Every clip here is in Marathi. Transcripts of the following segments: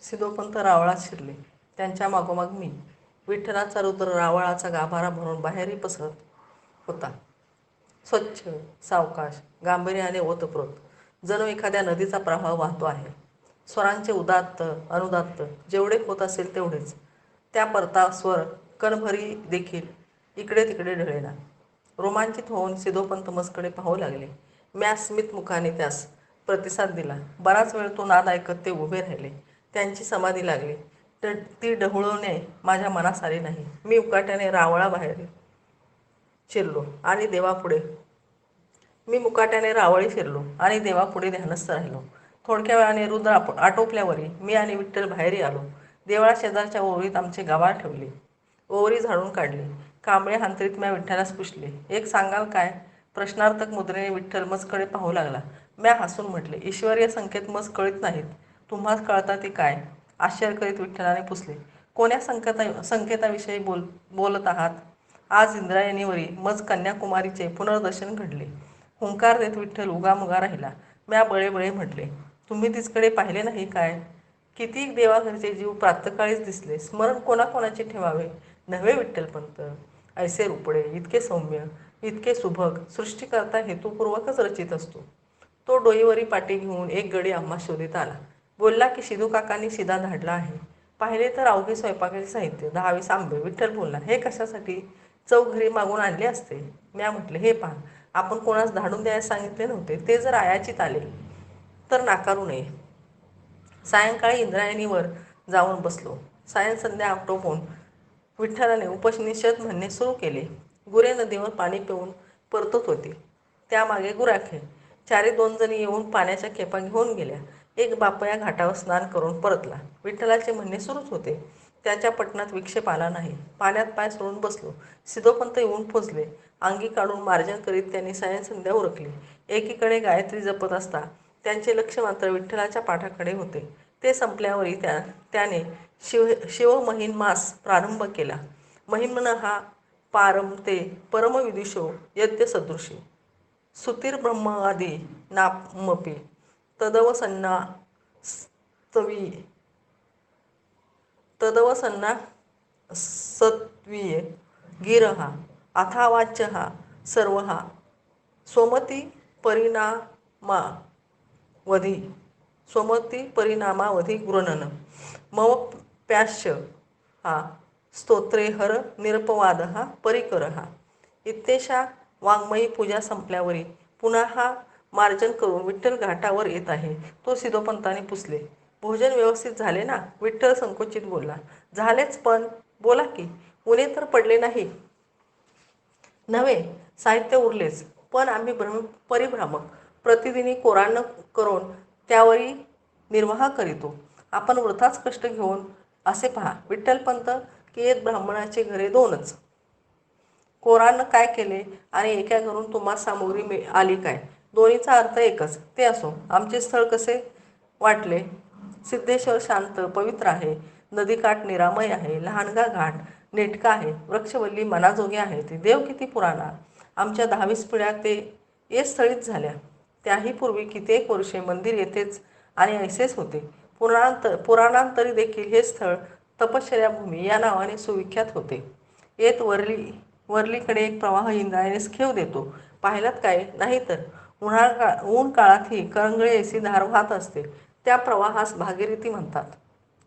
सिद्धोपंत रावळात शिरले. त्यांच्या मागोमाग मी. विठ्ठलाचा रुद्र रावळाचा गाभारा भरून बाहेरही पसरत होता. स्वच्छ, सावकाश, गांभीर्याने ओतप्रोत, जणू एखाद्या नदीचा प्रवाह वाहतो आहे. स्वरांचे उदात्त अनुदात्त जेवढे होत असेल तेवढेच. त्या परता स्वर कणभरी देखील इकडे तिकडे ढळेना. रोमांचित होऊन सिद्धोपंत मजकडे पाहू लागले. म्या स्मित मुखाने त्यास प्रतिसाद दिला. बराच वेळ तो नाद ऐकत ते उभे राहिले. त्यांची समाधी लागली. ती ढवळवणे माझ्या मनास आले नाही. मी उकाट्याने रावळाबाहेर शिरलो आणि देवापुढे रावळी शिरलो आणि देवापुढे ध्यानस्थ राहिलो. थोडक्या वेळाने रुद्र आटोपल्यावरी मी आणि विठ्ठल बाहेरही आलो. देवळा शेजारच्या ओवरीत आमचे गाभार ठेवले. ओवरी झाडून काढली. कांबळे हांतरीत म्या विठ्ठलास पुसले. एक सांगाल काय? प्रश्नार्थक मुद्रेने विठ्ठल मजकडे पाहू लागला. म्या हसून म्हटले, ईश्वरीय संकेत मज कळीत नाहीत. तुम्हास कळता ते काय? आश्चर्य करीत विठ्ठलाने पुसले. कोण्या संकेताविषयी बोलत आहात? आज इंद्रायणीवरी मज कन्याकुमारीचे पुनर्दर्शन घडले. हुंकार देत विठ्ठल उगामुगा राहिला. म्या बळेबळे म्हटले, तुम्ही तिचकडे पाहिले नाही काय? किती देवाघरचे जीव प्रातःकाळीच दिसले. स्मरण कोणाकोणाचे ठेवावे? नव्हे विठ्ठलपंत. ऐसे रुपडे, इतके सौम्य, इतके सुभग सृष्टीकर्ता हेतुपूर्वकच रचित असतो. तो डोईवरी पाटी घेऊन एक गडी आम्हा शोधित आला. बोलला की शिदू काकांनी शिदा धाडला आहे. पाहिले तर अवघे स्वयंपाकाचे साहित्य, 10-20 आंबे. विठ्ठल बोलला, हे कशासाठी? चव घरी मागून आणले असते. म्या म्हटले, हे पहा, आपण कोणास धाडून द्यायला सांगितले नव्हते. ते जर आयाचीत आले तर नाकारू नये. सायंकाळी इंद्रायणीवर जाऊन बसलो. सायं संध्या आटोपून विठ्ठलाने उपनिषद म्हणणे सुरू केले. गुरे नदीवर पाणी पिऊन परतत होती. त्यामागे गुराखे. 4-2 जणी येऊन पाण्याच्या खेपा घेऊन गेल्या. एक बापया घाटावर स्नान करून परतला. विठ्ठलाचे म्हणणे सुरूच होते. त्याच्या पटनात विक्षेप आला नाही. पाण्यात पाय सोडून बसलो. सिद्धोपंत येऊन पोचले. अंगी काढून मार्जन करीत त्यांनी सायंसंध्या उरकली. एकीकडे गायत्री जपत असता त्यांचे लक्ष मात्र विठ्ठलाच्या पाठाकडे होते. ते संपल्यावरी त्याने शिवमहिन्मास प्रारंभ केला. महिम्न हा पारम ते परमविदुषो यद्य सदृशी सुतिर्ब्रह्मादि नामपि तदवसन्ना सत्वीय गिरहा अथावाच्य हा सर्व हा स्वमती परिणामावधी गृणन मम प्याश्च हा स्तोत्रे हर निरपवाद हा परिकर हा. इत्येषा वाङ्मयी पूजा संपल्यावरी पुन्हा हा मार्जन करून विठ्ठल घाटावर येत आहे. तो सिद्धोपंताने पुसले. भोजन व्यवस्थित झाले ना? विठ्ठल संकोचित बोलला. झालेच, पण बोला की. उणे तर पडले नाही? नव्हे, साहित्य उरलेच. पण आम्ही परिभ्रामक प्रतिदिनी कोराण करून त्यावरी निर्वाह करीतो. आपण वृथाच कष्ट घेऊन असे पहा विठ्ठलपंत की एक ब्राह्मणाचे घरे 2च. कोराण काय केले आणि एका घरून तुम्हाला सामुग्री आली काय? दोन्हीचा अर्थ एकच. ते असो. आमचे स्थळ कसे वाटले? सिद्धेश्वर शांत पवित्र आहे. नदीकाठ निरामय आहे. लहानगा घाट नेटका आहे. वृक्षवल्ली मनाजोगी आहे. ते देव किती पुराणा. आमच्या 10-20 पिढ्या ते येच स्थळीच झाल्या. त्याही पूर्वी कित्येक वर्षे मंदिर येथेच आणि ऐसेच होते. पुराणांतरी देखील हे स्थळ तपश्चर्याभूमी या नावाने सुविख्यात होते. येत वरलीकडे एक प्रवाह इंद्रायणीस खेव देतो. पाहिलात काय? नाही तर ऊन काळातही करंगळी ऐसी धार वाहत असते. त्या प्रवाहास भागीरथी म्हणतात.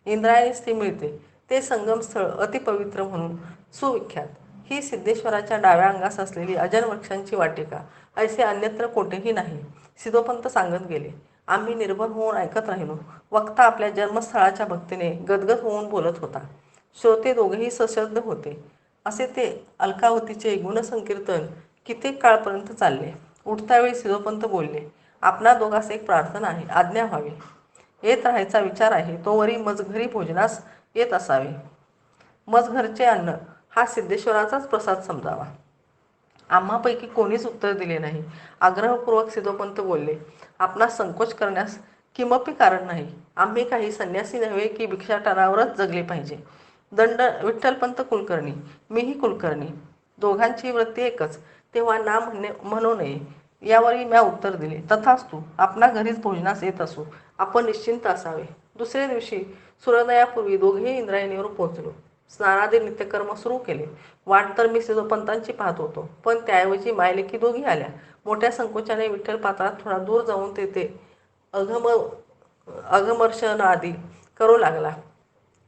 इंद्रायणीस ती मिळते. ते संगमस्थळ अतिपवित्र म्हणून सुविख्यात. ही सिद्धेश्वराच्या डाव्या अंगास असलेली अजन वृक्षांची वाटिका ऐसे अन्यत्र कोठेही नाही. सिद्धोपंत सांगत गेले. आम्ही निर्भर होऊन ऐकत राहिलो. वक्ता आपल्या जन्मस्थळाच्या भक्तीने गदगद होऊन बोलत होता. श्रोते दोघेही सशब्द होते. असे ते अलकावतीचे गुणसंकीर्तन कित्येक काळपर्यंत चालले. उठतावेळी सिद्धोपंत बोलले, आपणा दोघांस एक प्रार्थना आहे. आज्ञा व्हावी. येत राहायचा विचार आहे. तोवरी मजघरी भोजनास येत असावे. मजघरचे अन्न हा सिद्धेश्वराचाच प्रसाद समजावा. आम्हापैकी कोणीच उत्तर दिले नाही. आग्रहपूर्वक सिद्धोपंत बोलले, आपणास संकोच करण्यास किमपि कारण नाही. आम्ही काही संन्यासी नव्हे की भिक्षाटनावरच जगले पाहिजे. दंड विठ्ठलपंत कुलकर्णी, मीही कुलकर्णी. दोघांची वृत्ती एकच. तेव्हा ना म्हणू नये. यावरी म्या उत्तर दिले, तथास्तु. आपणा घरीच भोजनास येत असू. आपण निश्चिंत असावे. दुसऱ्या दिवशी सूर्योदयापूर्वी दोघेही इंद्रायणीवर पोहोचलो. स्नानादी नित्यकर्म सुरू केले. वाट तर मी सिद्धोपंतांची पाहत होतो, पण त्याऐवजी मायलेकी दोघी आल्या. मोठ्या संकोचाने विठ्ठल पात्रात थोडा दूर जाऊन तेथे अघम अघमर्षण आदी करू लागला.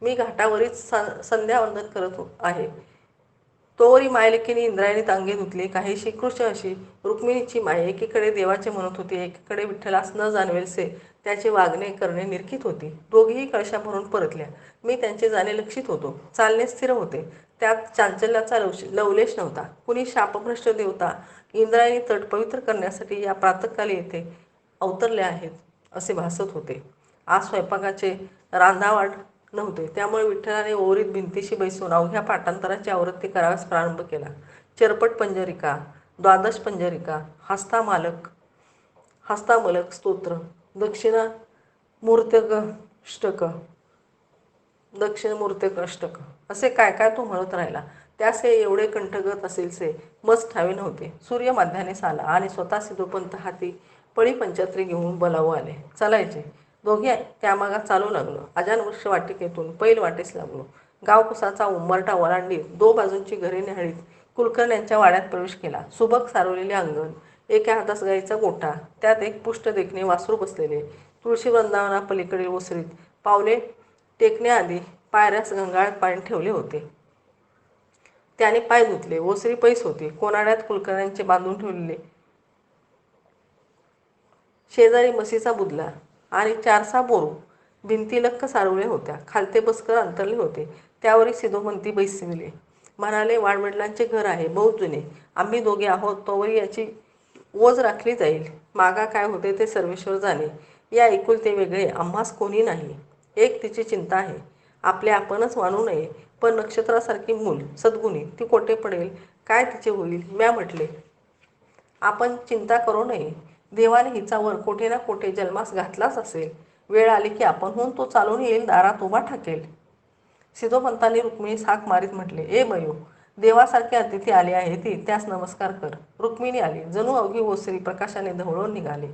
मी घाटावरीच संध्यावंदन करत आहे. तोवरी मायलेकीने इंद्रायणीत अंगी धुतली. काहीशी कृश अशी रुक्मिणीची माय एकीकडे देवाचे म्हणत होती, एकीकडे विठ्ठलास न जाणवेलसे त्याचे वागणे करणे निरखित होती. दोघीही कळशा भरून परतल्या. मी त्यांचे जाणे लक्षित होतो. चालणे स्थिर होते. त्यात चांचल्याचा लवलेश नव्हता. कुणी शापभ्रष्ट देवता इंद्रायणी तट पवित्र करण्यासाठी या प्रातःकाली येथे अवतरल्या आहेत असे भासत होते. आज स्वयंपाकाचे रांधावाड नव्हते, त्यामुळे विठ्ठलाने ओरीत भिंतीशी बैसून अवघ्या पाठांतराची आवृत्ती कराव्यास प्रारंभ केला. चरपट पंजरिका, द्वादश पंजरिका, हस्तामलक स्तोत्र, दक्षिणमूर्तक अष्टक असे काय काय तो म्हणत राहिला. त्यास हे एवढे कंठगत असेलसे मज ठावे नव्हते. सूर्य माध्यानेस आला आणि स्वतः सिद्धोपंत हाती पळी पंचात्री घेऊन बोलावून आले. चालायचे. दोघे त्यामागा चालू लागलो. अजान वृक्ष वाटिकेतून पैल वाटेस लागलो. गावकुसाचा उंबरठा ओलांडीत 2 बाजूंची घरे न्याहाळीत कुलकर्ण्यांच्या वाड्यात प्रवेश केला. सुबक सारवलेले अंगण, एका हातास गाईचा गोठा, त्यात एक पुष्ट देखणे वासरू बसलेले, तुळशी वृंदावनापलीकडील ओसरीत पावले टेकण्याआधी पायऱ्यास गंगाळ पाणी ठेवले होते. त्याने पाय धुतले. ओसरी पैस होती. कोनाड्यात कुलकर्ण्यांचे बांधून ठेवलेले शेजारी म्हशीचा बुदला आणि 4-6 बोरू भिंती लक्क सारवल्या होत्या. खालते बसकर अंतरले होते. त्यावरी सिद्धोपंती बैसविले. म्हणाले, वाडवडिलांचे घर आहे, बहुत जुने. आम्ही दोघे आहोत, तोवरी याची ओझ राखली जाईल. मागा काय होते ते सर्वेश्वर जाणे. या एकुलते वेगळे आम्हास कोणी नाही. एक तिची चिंता आहे. आपले आपणच मानू नये, पण नक्षत्रासारखी मूल सद्गुणी ती कोठे पडेल, काय तिचे होईल. म्या म्हटले, आपण चिंता करू नये. देवाने हिचा वर कोठे ना कोठे जन्मास घातलाच असेल. वेळ आली की आपणहून तो चालून येईल, दारात उभा ठाकेल. सिद्धोपंतांनी रुक्मिणीस हाक मारीत म्हटले, ए मयो, देवासारखे अतिथी आले आहे ती, त्यास नमस्कार कर. रुक्मिणी आली. जणू अवघी ओसरी प्रकाशाने ढवळून निघाले.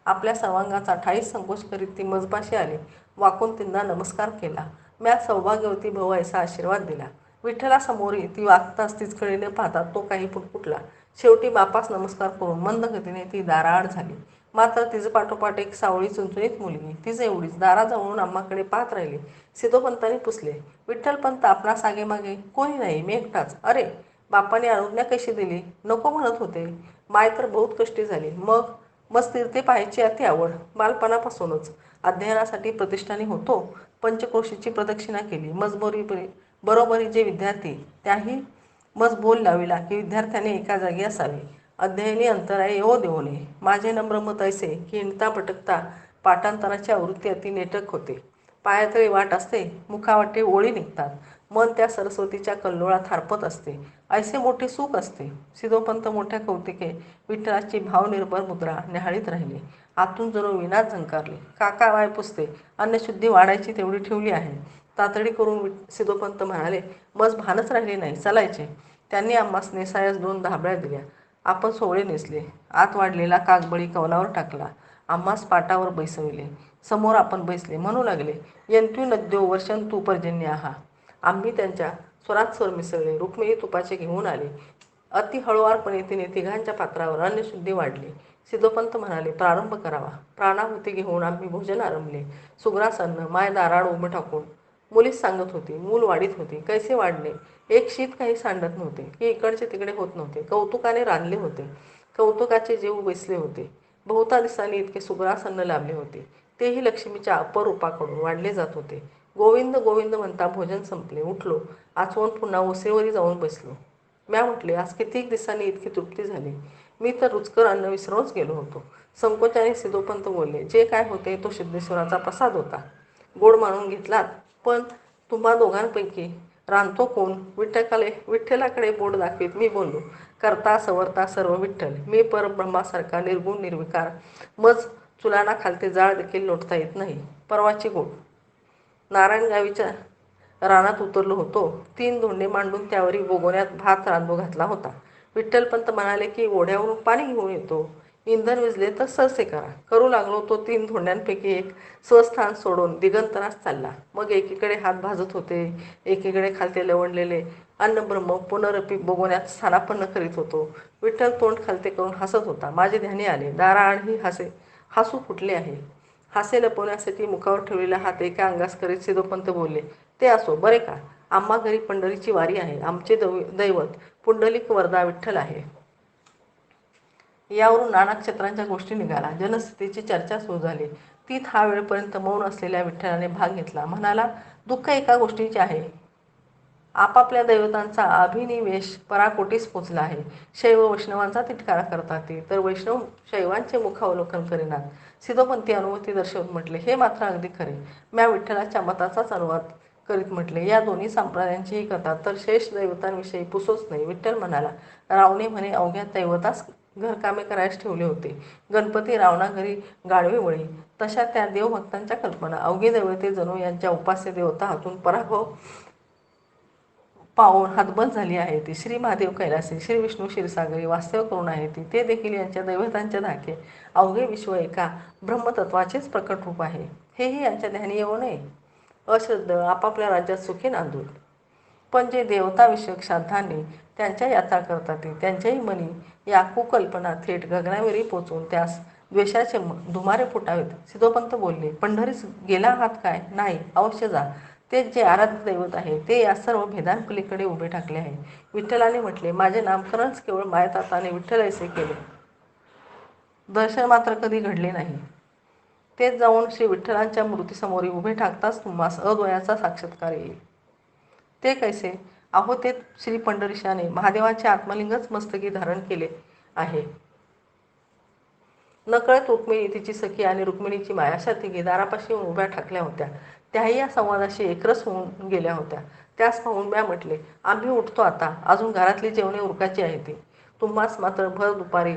आपल्या सर्वांगाचा ठाईस संकोच करीत ती मजपाशी आली. वाकून तिना नमस्कार केला. म्या सौभाग्यवती भव असा आशीर्वाद दिला. विठ्ठलासमोरी ती वागताच तिचकडे न पाहता तो काही पुटपुटला. शेवटी बापास नमस्कार करून मंद गतीने ती दाराआड झाली. मात्र तिचं पाठोपाठ एक सावळी चुणचुणीत मुलगी तीच एवढीच दाराजवळून आम्हाकडे पाहत राहिली. सिद्धोपंतांनी पुसले, विठ्ठलपंत आपणास आगे मागे कोणी नाही, मी एकटाच. अरे, बापाने अनुज्ञा कशी दिली? नको म्हणत होते. माय तर बहुत कष्टी झाली. मग तीर्थे पाहायची अति आवड. बालपणापासूनच अध्ययनासाठी प्रतिष्ठानी होतो. पंचक्रोशीची प्रदक्षिणा केली. बरोबरी जे विद्यार्थी त्याही मज बोल लाविला की विद्यार्थ्याने एका जागी असावे. अध्ययनी अंतराय येऊ देऊ नये. माझे नम्र मत ऐसे की हिंडता भटकता पाठांतराची आवृत्ती अति नेटक होते. पायातळी वाट असते, मुखावाटे ओळी निघतात. मन त्या सरस्वतीच्या कल्लोळात हरपत असते. ऐसे मोठे सुख असते. सिद्धोपंत मोठ्या कौतिके विठ्ठलाची भावनिर्भर मुद्रा न्याहाळीत राहिले. आतून जणू विनाच झंकारले. काका वाय पुसते, अन्नशुद्धी वाढायची तेवढी ठेवली आहे. तातडी करून सिद्धोपंत म्हणाले, मज भानच राहिले नाही, चालायचे. त्यांनी आम्हास नेसायास 2 धाबळ्या दिल्या. आपण सोवळे नेसले. आत वाढलेला कागबळी कौलावर टाकला. आम्हास पाटावर बैसविले. समोर आपण बैसले. म्हणू लागले, यंतु नद्यो वर्षंतु पर्जन्याहा. आम्ही त्यांच्या स्वरात स्वर मिसळले. रुक्मिणी तुपाचे घेऊन आली. अति हळुवारपणे तिने तिघांच्या पात्रावर अन्नशुद्धी वाढली. सिद्धोपंत म्हणाले, प्रारंभ करावा. प्राणाहुती घेऊन आम्ही भोजन आरंभले. सुग्रासन्न माय दाराड उभं टाकून मुलीच सांगत होती. मूल वाढीत होती. कैसे वाढणे? एक शीत काही सांडत नव्हते की इकडचे तिकडे होत नव्हते. कौतुकाने रांधले होते. कौतुकाचे जीव बैसले होते. बहुता दिवसांनी इतके सुग्रासन्न लाभले होते. तेही लक्ष्मीच्या अपरूपाकडून वाढले जात होते. गोविंद गोविंद म्हणता भोजन संपले. उठलो. आचवून पुन्हा ओसेवरी जाऊन बसलो. म्या म्हटले, आज कित्येक दिवसांनी इतकी तृप्ती झाली. मी तर रुचकर अन्न विसरूनच गेलो होतो. संकोचाने सिद्धोपंत बोलले, जे काय होते तो सिद्धेश्वराचा प्रसाद होता. गोड मानून घेतलात. पण तुम्हा दोघांपैकी रांधतो कोण? विठ्ठलाकडे बोट दाखवीत मी बोललो, करता सवरता सर्व विठ्ठल. मी परब्रह्मासारखा निर्गुण निर्विकार. मज चुलाना खालते जाळ देखील लोटता येत नाही. परवाची गोड. नारायणगावीच्या रानात उतरलो होतो. 3 धोंडे मांडून त्यावरी बोगोन्यात भात रांधू घातला होता. विठ्ठलपंत म्हणाले की ओढ्यावरून पाणी घेऊन येतो. इंधन विजले तर सरसे करा. करू लागलो तो 3 धोंड्यांपैकी एक स्वस्थान सोडून दिगंतरास चालला. मग एकीकडे हात भाजत होते, एकीकडे खालते लवणलेले अन्नब्रह्म पुनरपी बघण्यात स्थानापन्न करीत होतो. विठ्ठल तोंड खालते करून हसत होता. माझे ध्यानी आले, दाराआड ही हसू फुटले आहे. हास्य लपवण्यासाठी मुखावर ठेवलेला हात एका अंगास करीत सिद्धोपंत बोलले, ते असो बरे का. आम्हा घरी पंढरीची वारी आहे. आमचे दैवत पुंडलिक वरदा विठ्ठल आहे. यावरून नाना क्षेत्रांच्या गोष्टी निघाला. जनस्थितीची चर्चा सुरू झाली. तीत हा वेळपर्यंत मौन असलेल्या विठ्ठलाने भाग घेतला. म्हणाला, दुःख एका गोष्टीचे आहे. आपापल्या दैवतांचा अभिनिवेश पराकोटीस पोचला आहे. शैव वैष्णवांचा तिटकारा करतात ते, तर वैष्णव शैवांचे मुखावलोकन करीनात. सिद्धोपंती अनुमती दर्शवत म्हटले, हे मात्र अगदी खरे. म्या विठ्ठलाच्या मताचाच अनुवाद करीत म्हटले, या दोन्ही संप्रदायांचीही कथा तर शेष दैवतांविषयी पुसोच नाही. विठ्ठल म्हणाला, रावणे म्हणे अवघ्या दैवतास घरकामे करायस ठेवले होते. गणपती रावणा घरी गाढवे वळी. तशा त्या देवभक्तांच्या कल्पना. अवघी दैवते जणू यांच्या उपास्य देवता हातून पराभव पाहून हतबल झाली आहे ती. श्री महादेव कैलासी, श्री विष्णू क्षीरसागरी वास्तव्य करून आहे ती. ते देखील यांच्या दैवतांचे धाके. अवघे विश्व एका ब्रह्मतत्वाचेच प्रकट रूप आहे. हेही यांच्या ध्यानी येऊ नये. अश्रद्ध आपापल्या राज्यात सुखी नांदून. पण जे देवताविषयक श्राद्धांनी त्यांच्या यात्रा करतात त्यांच्याही मनी या कुकल्पना थेट गगनावेरी पोचून त्यास द्वेषाचे धुमारे फुटावेत. सिद्धोपंत बोलले, पंढरीस गेला आहात काय. नाही, अवश्य जा. तेच जे आराध्य दैवत आहे ते या सर्व भेदांपलीकडे उभे ठाकले आहे. विठ्ठलाने म्हटले, माझे नामकरणच केवळ मायताताने विठ्ठल ऐसे केले. दर्शन मात्र कधी घडले नाही. तेच जाऊन श्री विठ्ठलांच्या मूर्तीसमोरी उभे ठाकताच तुम्हास अद्वयाचा साक्षात्कार येईल. ते कैसे. अहो ते श्री पंढरीशाने महादेवाचे आत्मलिंगच मस्तकी धारण केले आहे. नकळत रुक्मिणी तिची सखी आणि रुक्मिणीची माया अशा तिघी दारापाशी येऊन उभ्या ठाकल्या होत्या. त्याही या संवादाशी एकरस होऊन गेल्या होत्या. त्यास पाहून म्या म्हटले, आम्ही उठतो आता. अजून घरातली जेवणे उरकायची आहे ती. तुम्हास मात्र भर दुपारी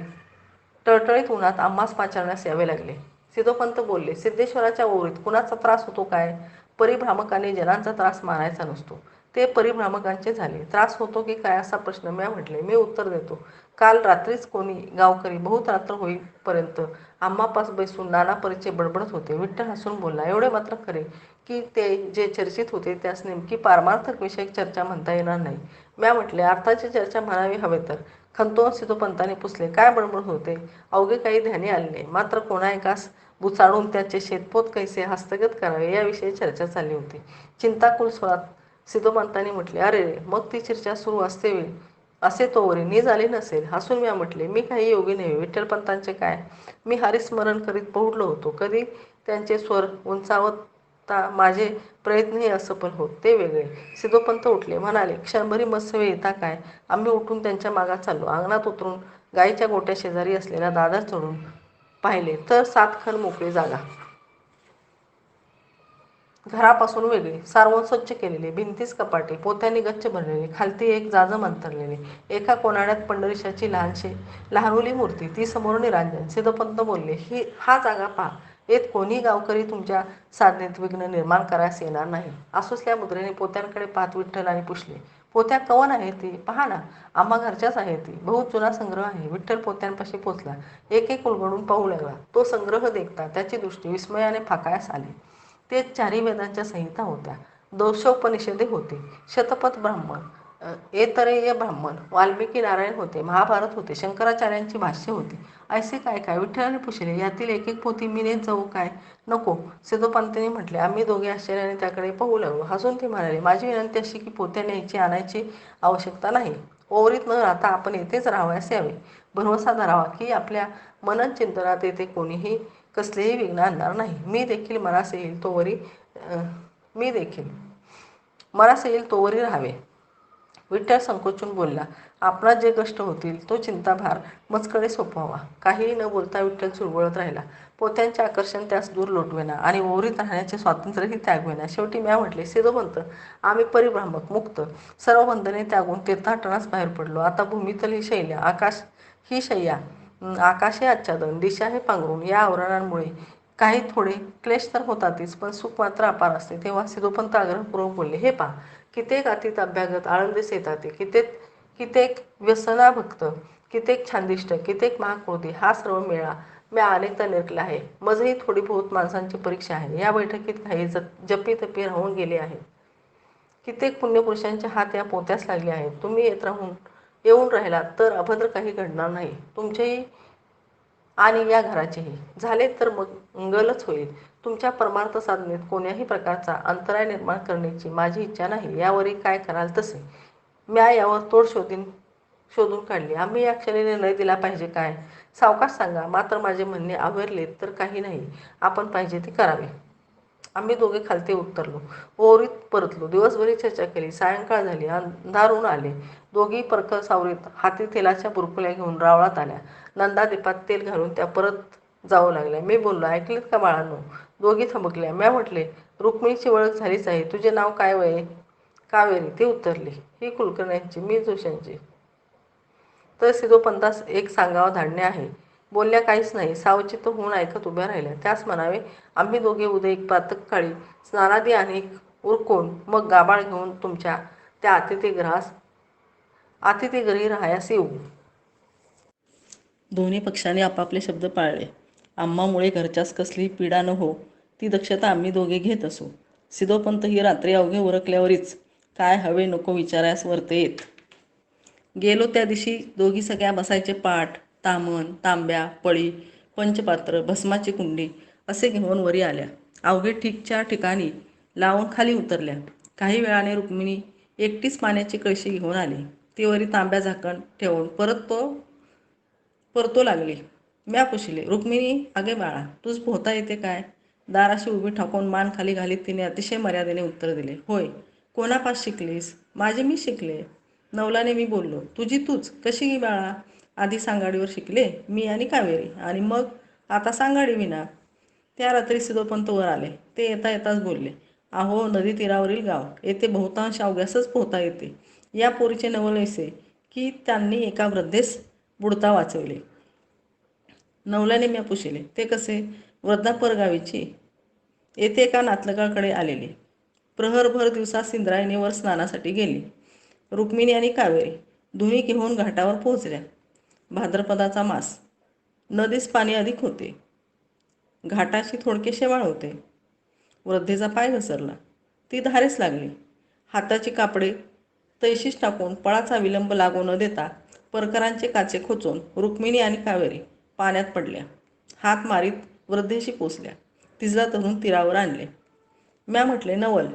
टळटळीत उन्हात आम्हास पाचारण्यास यावे लागले. सिद्धोपंत बोलले, सिद्धेश्वराच्या ओरीत कुणाचा त्रास होतो काय. परिभ्रामकाने जनांचा त्रास मानायचा नसतो. ते परिभ्रामकांचे झाले. त्रास होतो की काय असा प्रश्न म्या म्हटले, मी उत्तर देतो. काल रात्रीच कोणी गावकरी बहुत रात्र होईपर्यंत आम्हापास बैसून नाना परीचे बडबडत होते. विठ्ठल हसून बोलला, एवढे मात्र खरे की ते जे चर्चित होते त्यास नेमकी पारमार्थक विषयक चर्चा म्हणता येणार नाही. म्या म्हटले, अर्थाची चर्चा म्हणावी हवे तर. खंतोन सिद्धोपंतांनी पुसले, काय बडबड होते. अवघे काही ध्यानी आले नाही. मात्र कोणा एकास बुचाडून त्याचे शेतपोत कैसे हस्तगत करावे याविषयी चर्चा चालली होती. चिंताकुल स्वरात सिद्धोपंतांनी म्हटले, अरे रे, मग ती चर्चा सुरू असते वेळी असे तोवरी नीज आली नसेल. हसून म्या म्हटले, मी काही योगी नाही. विठ्ठलपंतांचे काय. मी हरिस्मरण करीत पहुडलो होतो. कधी त्यांचे स्वर उंचावता माझे प्रयत्नही असफल होत, ते वेगळे. सिद्धोपंत उठले, म्हणाले, क्षणभरी मत्सवे येता काय. आम्ही उठून त्यांच्या मागात चाललो. अंगणात उतरून गाईच्या गोट्या शेजारी असलेला दादा चढून पाहिले तर 7 खण मोकळी जागा. घरापासून वेगळी, सारवून स्वच्छ केलेली, भिंतीस कपाटे, पोत्यांनी गच्च भरलेले, खालती एक जाजम अंतरलेले. एका कोनाड्यात पंढरीशाची लहानुली मूर्ती, ती समोर निरांजन. सिद्धोपंत बोलले, हा जागा पहा. येत कोणी गावकरी तुमच्या साधनेत विघ्न निर्माण करायस येणार नाही. आसुसल्या मुद्रेने पोत्यांकडे पाहत विठ्ठलाने पुसले, पोत्या कवन आहे ती पहा ना. आम्हा घरच्याच आहे ती. बहुत जुना संग्रह आहे. विठ्ठल पोत्यांपाशी पोचला. एक एक उलगडून पाहू लागला. तो संग्रह देखता त्याची दृष्टी विस्मयाने फाकायास आली. ते 4 वेदांच्या संहिता होत्या. दोषोपनिषदे होते. शतपथ ब्राह्मण, ऐतरेय ब्राह्मण, वाल्मिकी नारायण होते, महाभारत होते, शंकराचार्यांची भाष्य होती. ऐसे काय काय. विठ्ठलाने पुसले, यातील एक एक पोथी मी नेत जाऊ काय. नको. सिद्धोपंतांनी म्हटले. आम्ही दोघे आश्चर्याने त्याकडे पाहू लागलो. हसून ते म्हणाले, माझी विनंती अशी की पोत्या न्यायची आणायची आवश्यकता नाही. ओवरीत न राहता आपण येथेच राहावयास यावे. भरवसा धरावा की आपल्या मनन चिंतनात येथे कोणीही कसलेही विघ्न आणणार नाही. मी देखील मनास येईल तोवरी राहावे. विठ्ठल संकोचून बोलला, आपणास जे कष्ट होतील तो चिंताभार मजकडे सोपवावा. काहीही न बोलता विठ्ठल चुळबुळत राहिला. पोत्यांचे आकर्षण त्यास दूर लोटवेना आणि ओवरीत राहण्याचे स्वातंत्र्यही त्यागवेना. शेवटी म्या म्हटले, सिद्धोपंत, आम्ही परिभ्रामक मुक्त सर्व बंधने त्यागून तीर्थाटनास बाहेर पडलो. आता भूमितल ही शय्या, आकाश हे आच्छादन, दिशा हे पांघरून या आवरणांमुळे काही थोडे क्लेश तर होतातच, पण सुख मात्र अपार असते. तेव्हा सिद्धोपंत आग्रहपूर्वक बोलले, हे पहा, कित्येक अतीत अभ्यागत आळंदीस येतात. कित्येक व्यसनाभक्त कित्येक छानदिष्ट, कित्येक महाकृती, हा सर्व मेळा मी अनेकदा निरखला आहे. मजही थोडी बहुत माणसांची परीक्षा आहे. या बैठकीत काही जप्पी तप्पी राहून गेले आहेत. कित्येक पुण्यपुरुषांचे हात या पोत्यास लागले आहेत. तुम्ही येऊन राहिला तर अभद्र काही घडणार नाही, तुमचेही आणि या घराचेही. झाले तर मग मंगलच होईल. तुमच्या परमार्थ साधनेत कोण्याही प्रकारचा अंतराय निर्माण करण्याची माझी इच्छा नाही. यावरही काय कराल तसे. म्या यावर तोड शोधून काढली. आम्ही या क्षणी निर्णय दिला पाहिजे काय? सावकाश सांगा. मात्र माझे म्हणणे आवरले तर काही नाही, आपण पाहिजे ते करावे. आम्ही दोघे खालती उतरलो, ओरीत परतलो. दिवसभरी चर्चा केली. सायंकाळ झाली, अंधार ऊन आले. दोघी परकर सावरीत हाती तेलाच्या बुरकुल्या घेऊन रावळात आल्या. नंदादीपात तेल घालून त्या परत जाऊ लागल्या. मी बोललो, ऐकलेत का बाळांनो? दोघी थमकल्या. म्या म्हटले, रुक्मिणीची ओळख झालीच आहे. तुझे नाव काय वय? कावेरी. ती उत्तरली, ही कुलकर्ण्यांची, मी जोशांची. तर सिद्धोपंतास एक सांगावं धाडणे आहे. बोलल्या काहीच नाही. सावचित्त होऊन ऐकत उभ्या राहिल्या. त्यास म्हणावे, आम्ही दोघे उद्या एक प्रातःकाळी स्नानादी आणि उरकून मग गाभाळ घेऊन तुमच्या त्या अतिथीघरी राहायास येऊ. दोन्ही पक्षांनी आपापले शब्द पाळले. आम्हामुळे घरच्यास कसलीही पीडा न हो, ती दक्षता आम्ही दोघे घेत असू. सिद्धोपंत ही रात्री अवघे उरकल्यावरीच काय हवे नको विचारायास वरते येत. गेलो त्या दिवशी दोघी सगळ्या बसायचे पाट, तामण, तांब्या, पळी, पंचपात्र, भस्माची कुंडी असे घेऊन वरी आल्या. अवघे ठीकच्या ठिकाणी लावून खाली उतरल्या. काही वेळाने रुक्मिणी एकटीच पाण्याची कळशी घेऊन आली. ती वरी तांब्या झाकण ठेवून परतो लागली. म्या पुशिले, रुक्मिणी, अगे बाळा, तूच पोहता येते काय? दाराशी उभी ठाकून मान खाली घालीत तिने अतिशय मर्यादेने उत्तर दिले, होय. कोणापास शिकलीस? माझे मी शिकले. नवलाने मी बोललो, तुझी तूच कशी गी बाळा? आधी सांगाडीवर शिकले मी आणि कावेरी, आणि मग आता सांगाडी विना. त्या रात्री सिद्धोपंत वर आले. ते येता येताच बोलले, अहो, नदी तीरावरील गाव, येथे बहुतांश अवघ्यासच पोहता येते. या पोरीचे नवल ऐसे की त्यांनी एका वृद्धेस बुडता वाचवले. नवल्याने म्या पुशिले, ते कसे? वृद्धा परगावीची येथे एका नातलगाकडे आलेली. प्रहरभर दिवसात इंद्रायणीवर स्नानासाठी गेली. रुक्मिणी आणि कावेरी दोन्ही घेऊन घाटावर पोहोचल्या. भाद्रपदाचा मास. नदीस पाणी अधिक होते. घाटाची थोडके शेवाळ होते. वृद्धेचा पाय घसरला. ती धारेस लागली. हाताची कापडे तैशीच टाकून पळाचा विलंब लागू न देता परकरांचे काचे खोचून रुक्मिणी आणि कावेरी पाण्यात पडल्या. हात मारीत वृद्धेशी पोचल्या. तिला धरून तीरावर आणले. म्या म्हटले, नवल.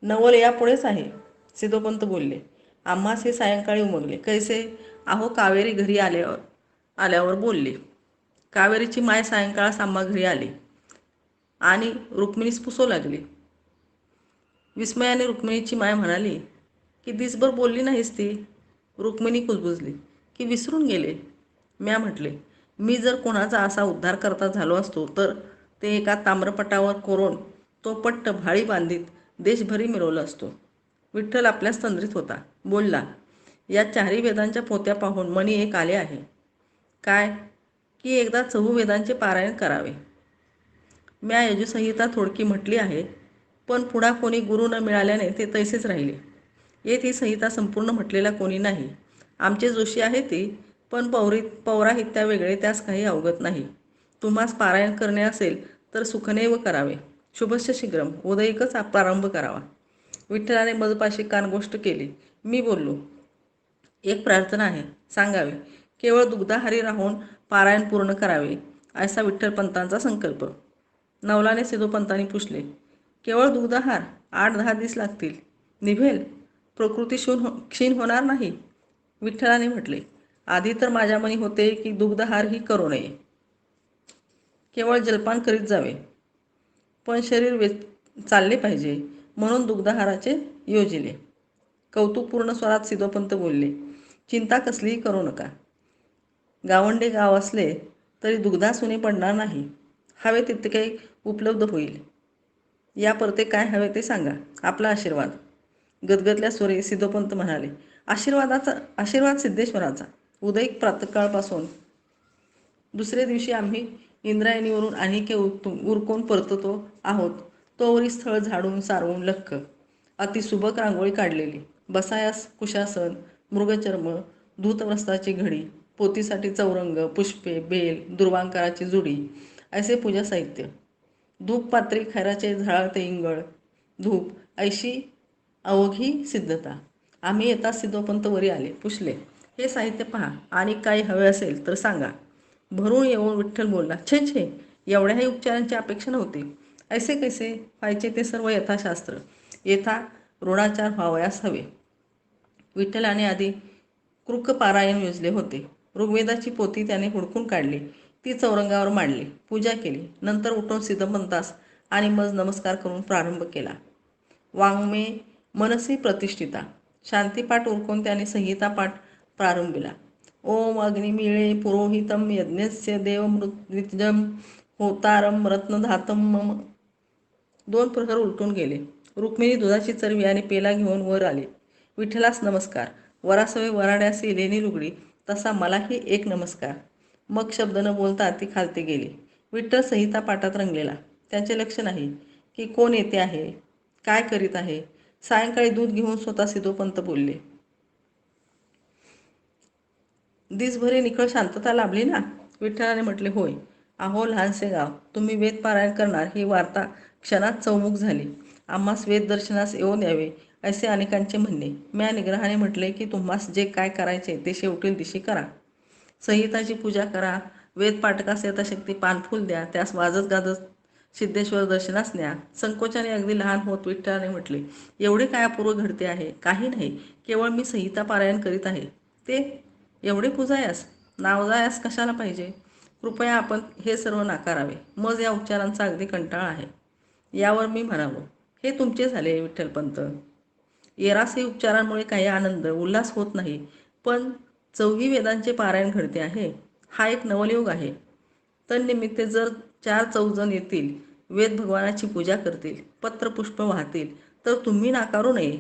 नवल यापुढेच आहे. सिद्धोपंत बोलले, आम्हास हे सायंकाळी उमगले. कैसे? अहो, कावेरी घरी आल्यावर बोलली. कावेरीची माय सायंकाळास आम्हा घरी आली आणि रुक्मिणीस पुसू लागली. विस्मयाने रुक्मिणीची माय म्हणाली की दिसभर बोलली नाहीस ती? रुक्मिणी कुजबुजली की विसरून गेले. म्या म्हटले, मी जर कोणाचा असा उद्धार करता झालो असतो तर ते एका ताम्रपटावर कोरून तो पट्ट भाळी बांधीत देशभरी मिरवलं असतो. विठ्ठल आपल्याच तंद्रीत होता. बोलला, या चारही वेदांच्या पोत्या पाहून मनी एक आले आहे. काय? की एकदा चहूवेदांचे पारायण करावे. म्या यजुसंहिता थोडकी म्हटली आहे, पण पुढा कोणी गुरु न मिळाल्याने ते तैसेच राहिले. येत ही संहिता संपूर्ण म्हटलेला कोणी नाही. आमचे जोशी आहे ते, पण पौराहित्या वेगळे त्यास काही अवगत नाही. तुम्हास पारायण करणे असेल तर सुखनेव करावे. शुभस्य शीघ्रम, उदयिकच प्रारंभ करावा. विठ्ठलाने मजपाशी कानगोष्ट केली. मी बोललो, एक प्रार्थना आहे, सांगावी. केवळ दुग्धाहारी राहून पारायण पूर्ण करावे असा विठ्ठलपंतांचा संकल्प. नवलाने सिद्धोपंतांनी पुसले, केवळ दुग्धाहार? 8-10 दिस लागतील, निभेल? प्रकृती क्षीण होणार नाही? विठ्ठलाने म्हटले, आधी तर माझ्या मनी होते की दुग्धहारही करू नये, केवळ जलपान करीत जावे. पण शरीर चालले पाहिजे, म्हणून दुग्धाहाराचे योजिले. कौतुकपूर्ण स्वरात सिद्धोपंत बोलले, चिंता कसलीही करू नका. गावंडे गाव असले तरी दुग्धासुने पडणार नाही. हवे तितके काही उपलब्ध होईल. या परते काय हवे ते सांगा. आपला आशीर्वाद. गदगदल्या स्वरे सिद्धोपंत म्हणाले, आशीर्वाद सिद्धेश्वराचा. उदयिक प्रातःकाळपासून दुसरे दिवशी आम्ही इंद्रायणीवरून आणिके उरकून परततो आहोत तोवरी स्थळ झाडून सारवून लख्ख अतिसुबक रांगोळी काढलेली. बसायास कुशासन, मृगचर्म, धूतवस्त्राची घडी, पोथीसाठी चौरंग, पुष्पे, बेल, दुर्वांकाराची जुडी असे पूजा साहित्य, धूप पात्री, खैराचे झळाळते इंगळ, धूप ऐशी अवघी सिद्धता. आम्ही येताच सिद्धोपंत वरी आले, पुसले. हे साहित्य पहा आणि काही हवे असेल तर सांगा. भरून येऊन विठ्ठल बोलला, छे छे, एवढ्याही उपचारांची अपेक्षा नव्हती. ऐसे कैसे व्हायचे ते सर्व यथाशास्त्र, येथा ऋणाचार व्हावयास हवे. विठ्ठलाने आधी कृकपारायण योजले होते. ऋग्वेदाची पोथी त्याने हुडकून काढली, ती चौरंगावर मांडली, पूजा केली. नंतर उठून सिद्धपंतास आणि मज नमस्कार करून प्रारंभ केला. वाङ्मे मनसी प्रतिष्ठिता, शांतीपाठ उरकून त्याने संहितापाठ प्रारंभिला. ओम अग्निमीळे पुरोहितम यज्ञस्य देवमृत्युजम होतारम रत्नधातम मम. 2 प्रहर उलटून गेले. रुक्मिणी दुधाची चरवी आणि पेला घेऊन वर आली. विठ्ठलास नमस्कार. वरासवे वराड्यासी लेणी लुगडी तसा मलाही एक नमस्कार. मग शब्द न बोलता ती खालती गेली. विठ्ठल संहिता पाठात रंगलेला. त्याचे लक्ष नाही की कोण येते आहे, काय करीत आहे. सायंकाळी दूध घेऊन स्वतः सिद्धोपंत बोलले, दिसभरी निखळ शांतता लाभली ना? विठ्ठलाने म्हटले, होय. अहो लहानसे गाव, तुम्ही वेद पारायण करणार ही वार्ता क्षणात चौमुख झाली. आम्हास वेद दर्शनास येऊन यावे असे अनेकांचे म्हणणे. म्या निग्रहाने म्हटले की तुम्हास जे काय करायचे ते शेवटील दिशी करा. संहिताची पूजा करा, वेद पाठकास यथाशक्ती पानफूल द्या, त्यास वाजत गाजत सिद्धेश्वर दर्शनास न्या. संकोचाने अगदी लहान होत विठ्ठलाने म्हटले, एवढे काय अपूर्व घडते आहे? काही नाही, केवळ मी संहिता पारायण करीत आहे. ते एवढे पुजायास नावजायास कशाला पाहिजे? कृपया आपण हे सर्व नाकारावे. मज या उच्चारांचा अगदी कंटाळा आहे. यावर मी म्हणालो, हे तुमचे झाले विठ्ठलपंत. येरासी उपचारांमुळे काही आनंद उल्हास होत नाही, पण चौही वेदांचे पारायण घडते आहे. हा एक नवलयोग आहे. तन्निमित्ते जर 4 चौजण येतील, वेद भगवानाची पूजा करतील, पत्रपुष्प वाहतील, तर तुम्ही नाकारू नये.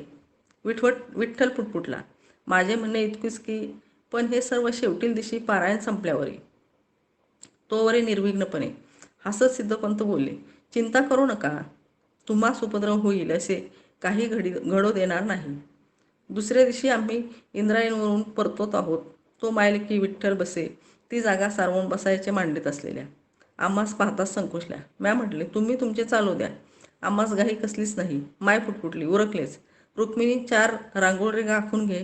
विठ्ठल पुटपुटला. माझे म्हणणे इतकेच की पण हे सर्व शेवटील दिवशी पारायण संपल्यावरी. तोवरी निर्विघ्नपणे हसत सिद्धपंत बोलले, चिंता करू नका, तुम्हास उपद्रव होईल असे काही घडू देणार नाही. दुसऱ्या दिवशी आम्ही इंद्रायणीवरून परतोत आहोत. तो मायल की विठ्ठल बसे ती जागा सारवून बसायचे मांडीत असलेल्या. आम्हास पाहताच संकोचल्या. म्या म्हटले, तुम्ही तुमचे चालू द्या, आम्हास घाई कसलीच नाही. माय फुटफुटली, उरकलेच. रुक्मिणी 4 रांगोळी गाखून घे.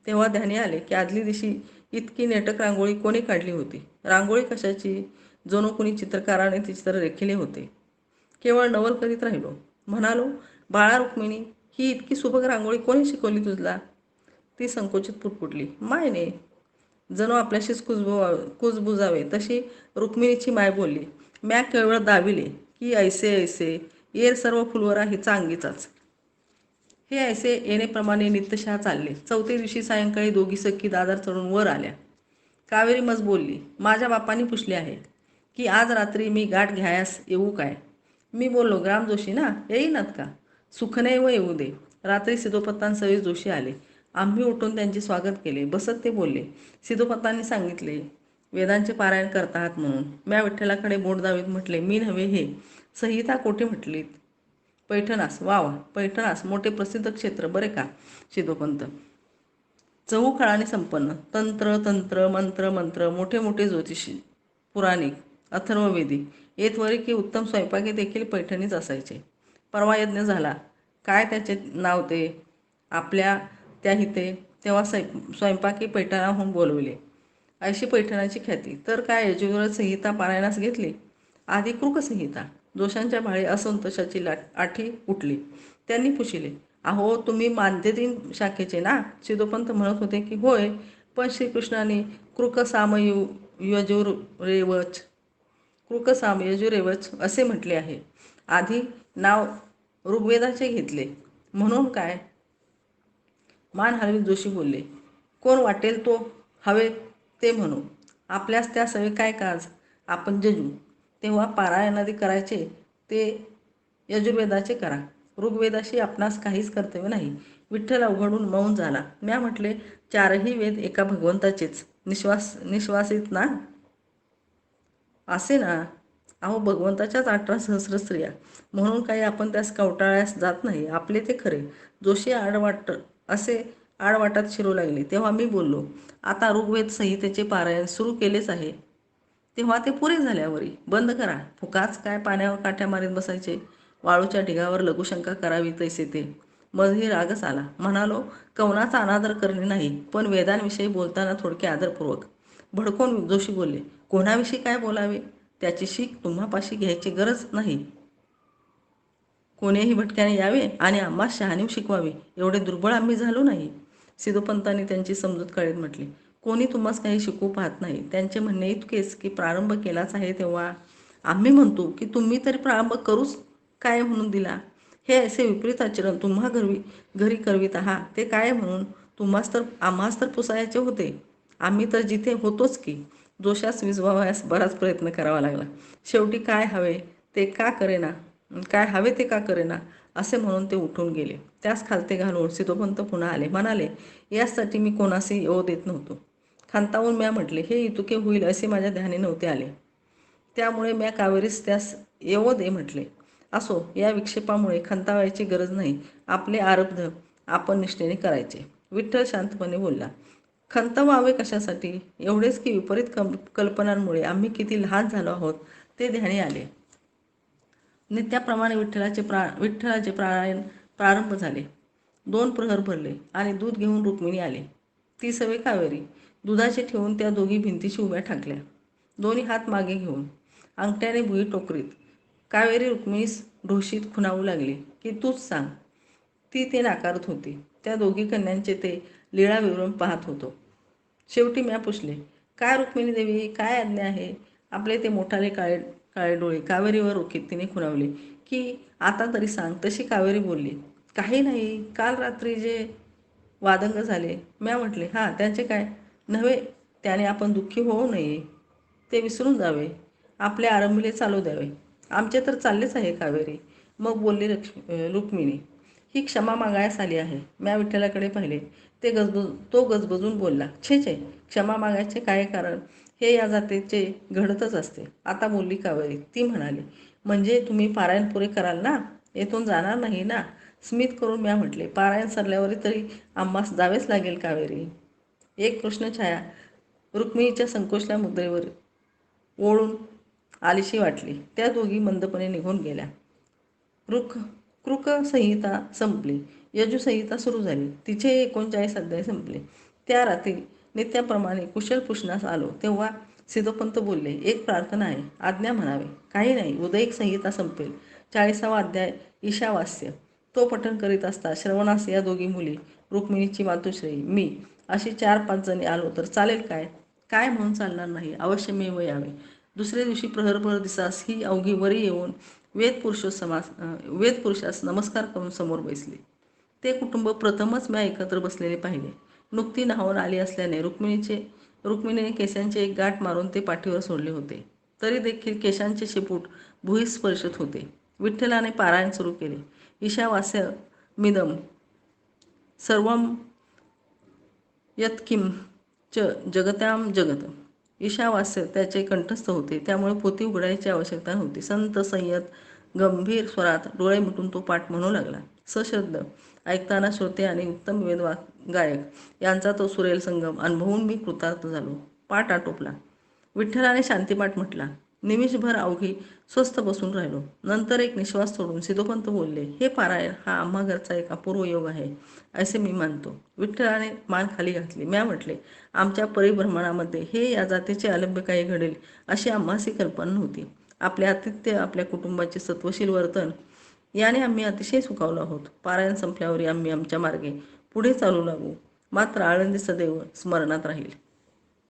तेव्हा ध्यानी आले की आदली दिवशी इतकी नेटक रांगोळी कोणी काढली होती. रांगोळी कशाची? जणू कुणी चित्रकाराने ती चित्र रेखिले होते. केवळ नवल करीत राहिलो. म्हणालो, बाळा रुक्मिणी, ही इतकी सुबक रांगोळी कोणी शिकवली तुझला? ती संकोचित पुटपुटली, मायने. जणू आपल्याशीच कुजबुजावे तशी रुक्मिणीची माय बोलली. म्या केवळ दाविले की ऐसे ऐसे येर सर्व फुलवरा ही चांगीचाच. हे ऐसे येणेप्रमाणे नित्यशः चालले. 4थ्या दिवशी सायंकाळी दोघी सखी दादर चढून वर आल्या. कावेरी मज बोलली, माझ्या बापांनी पुसले आहे की आज रात्री मी गाठ घ्यायास येऊ काय? मी बोललो, ग्रामजोशी ना, येईनात का? सुखने व येऊ दे. रात्री सिद्धोपंतांसहित जोशी आले. आम्ही उठून त्यांचे स्वागत केले. बसत ते बोलले, सिद्धोपंतांनी सांगितले वेदांचे पारायण करतात म्हणून. म्या विठ्ठलाकडे बोट दावीत म्हटले, मी नव्हे हे. संहिता कोठे म्हटलीत? पैठणास. वा वा, पैठणास मोठे प्रसिद्ध क्षेत्र बरे का सिद्धोपंत. चहूकाळाने संपन्न. तंत्र तंत्र मंत्र मंत्र, मोठे मोठे ज्योतिषी, पुराणिक, अथर्ववेदी, येतवरी की उत्तम स्वयंपाकी देखील पैठणीच असायचे. परवा यज्ञ झाला, काय त्याचे नाव ते आपल्या त्या हिते, तेव्हा स्वयंपाकी पैठणाहून बोलवले. अशी पैठणाची ख्याती. तर काय यजुर्वेद संहिता पारायणास घेतली. आधी कृकसंहिता. जोशांच्या भाळी असंतोषाची आठी उठली. त्यांनी पुशिले, अहो तुम्ही मानतेतीन शाखेचे ना? सिद्धोपंत म्हणत होते की होय, पण श्रीकृष्णाने कृकसामयजुरेवच कृकसामयजुरेवच असे म्हटले आहे. आधी नाव ऋग्वेदाचे घेतले म्हणून काय? मान हलवीत जोशी बोलले, कोण वाटेल तो हवे ते म्हणू. आपल्यास त्या सवे काय काज? आपण जजू. तेव्हा पारायणादी करायचे ते यजुर्वेदाचे करा. ऋग्वेदाशी आपणास काहीच कर्तव्य नाही. विठ्ठल अवघडून मौन झाला. म्या म्हटले, 4ही वेद एका भगवंताचेच निश्वासित ना? असे ना. अहो भगवंताच्याच 18 सहस्र स्त्रिया, म्हणून काही आपण त्यास कवटाळ्यास जात नाही. आपले ते खरे. जोशी आडवाट असे आडवाटात शिरू लागले. तेव्हा मी बोललो, आता ऋग्वेद संहितेचे पारायण सुरू केलेच आहे. तेव्हा ते पुरे झाल्यावरी बंद करा. फुकाच काय पाण्यावर काठ्या मारीत बसायचे. वाळूच्या ढिगावर लघुशंका करावी तैसे ते. मधही रागच आला. म्हणालो, कवनाचा अनादर करणे नाही, पण वेदांविषयी बोलताना थोडके आदरपूर्वक. भडकून जोशी बोलले, कोणाविषयी काय बोलावे? त्याची शीख तुम्हापाशी घ्यायची गरज नाही. कोणीही भटक्याने यावे आणि आम्हास शहाणीव शिकवावी, एवढे दुर्बळ आम्ही झालो नाही. सिद्धोपंतांनी त्यांची समजूत काढीत म्हटले, कोणी तुम्हास काही शिकवू पाहत नाही. त्यांचे म्हणणे इतकेच की प्रारंभ केलाच आहे तेव्हा आम्ही म्हणतो की तुम्ही तरी प्रारंभ करूच काय म्हणून दिला. हे असे विपरीत आचरण तुम्हा घरी करवीत आहात ते काय म्हणून आम्हास तर पुसायचे होते. आम्ही तर जिथे होतोच की. दोषास विजवावयास बराच प्रयत्न करावा लागला. शेवटी काय हवे ते का करेना असे म्हणून ते उठून गेले. त्यास खालते घालून सिद्धोपंत पुन्हा आले. म्हणाले, यासाठी मी कोणाशी येऊ देत नव्हतो. खांतावून म्या म्हटले, हे इतुके होईल असे माझ्या ध्यानी नव्हते आले. त्यामुळे म्या कावेरीस त्यास येवो दे म्हटले. असो, या विक्षेपामुळे खंतावायची गरज नाही. आपले आरब्ध आपण निष्ठेने करायचे. विठ्ठल शांतपणे बोलला, खंतवावे कशासाठी? एवढेच की विपरीत कल्पनांमुळे आम्ही किती लहान झालो आहोत ते ध्यानी आले. नित्याप्रमाणे विठ्ठलाचे पारायण प्रारंभ झाले. 2 प्रहर भरले आणि दूध घेऊन रुक्मिणी आले. ती सवे कावेरी. दुधाचे ठेवून त्या दोघी भिंतीशी उभ्या ठाकल्या, दोन्ही हात मागे घेऊन, अंगठ्याने भुई टोकरीत. कावेरी रुक्मिणीस ढोशीत खुणावू लागली की तूच सांग. ती ते नाकारत होती. त्या दोघी कन्यांचे ते लीळा विवरण पाहत होतो. शेवटी म्या पुसले, काय रुक्मिणी देवी, काय आज्ञा आहे? आपले ते मोठाले काळे काळे डोळे कावेरीवर रोखीत तिने खुणावले की आता तरी सांग. तशी कावेरी बोलली, काही नाही, काल रात्री जे वादंग झाले. म्या म्हटले, हां, त्यांचे काय? नव्हे, त्याने आपण दुःखी होऊ नये, ते विसरून जावे, आपले आरंभिले चालू द्यावे. आमचे तर चाललेच आहे कावेरी. मग बोलली रुक्मिणी, ही क्षमा मागायस आली आहे. म्या विठ्ठलाकडे पाहिले. तो गजबजून बोलला, छे छे, क्षमा मागायचे काय कारण? हे या जातीचे घडतच असते. आता बोलली कावेरी. ती म्हणाली, म्हणजे तुम्ही पारायण पुरे कराल ना? येथून जाणार नाही ना? स्मित करून म्या म्हटले, पारायण सरल्यावर तरी आम्हास जावेच लागेल कावेरी. एक कृष्णछाया रुक्मिणीच्या संकोचल्या मुद्रेवर ओळून आलीशी वाटली. त्या दोघी मंदपणे निघून गेल्या. कृक संहिता संपली. यजुसंहिता सुरू झाली. तिचे 39 अध्याय संपले. त्या रात्री नित्याप्रमाणे कुशलपुषणास आलो तेव्हा सिद्धोपंत बोलले, एक प्रार्थना आहे, आज्ञा म्हणावे. काही नाही, उदयिक संहिता संपेल. 40वा अध्याय ईशावास्य. तो पठण करीत असता श्रवणास या दोघी मुली, रुक्मिणीची मातोश्री, मी अशी 4-5 जणी आलो तर चालेल काय? काय म्हणून चालणार नाही, अवश्य मी यावे. दुसऱ्या दिवशी प्रहरभर दिसास ही अवघी वरी येऊन वेदपुरुषास नमस्कार करून समोर बसली. ते कुटुंब प्रथमच मी एकत्र बसलेले पाहिले. नुकती नहावून आली असल्याने रुक्मिणीने केसांचे एक गाठ मारून ते पाठीवर सोडले होते. तरी देखील केशांचे शेपूट भुईस स्पर्शत होते. विठ्ठलाने पारायण सुरू केले. ईशावास्य मिदम सर्वम यत्किम च जगत्याम जगत. ईशावास्य त्याचे कंठस्थ होते, त्यामुळे पोथी उघडायची आवश्यकता नव्हती. संत संयत गंभीर स्वरात डोळे मिटून तो पाठ म्हणू लागला. सश्रद्ध ऐकताना श्रोते आणि उत्तम गायक यांचा तो सुरेल संगम अनुभवून मी कृतार्थ झालो. पाठ आटोपला. विठ्ठलाने शांतीपाठ म्हटला. निमिषभर अवघी स्वस्थ बसून राहिलो. नंतर एक निश्वास सोडून सिद्धोपंत बोलले, हे पारायण हा आम्हा घरचा एक अपूर्व योग आहे असे मी मानतो. विठ्ठलाने मान खाली घातली. म्या म्हटले, आमच्या परिभ्रमणामध्ये हे या जातीचे अलभ्य काही घडेल अशी आम्हासी कल्पना नव्हती. आपले आतिथ्य, आपल्या कुटुंबाचे सत्वशील वर्तन याने आम्ही अतिशय सुखावलो आहोत. पारायण संपल्यावर आम्ही आमच्या मार्गे पुढे चालू लागू. मात्र आळंदी सदैव स्मरणात राहील.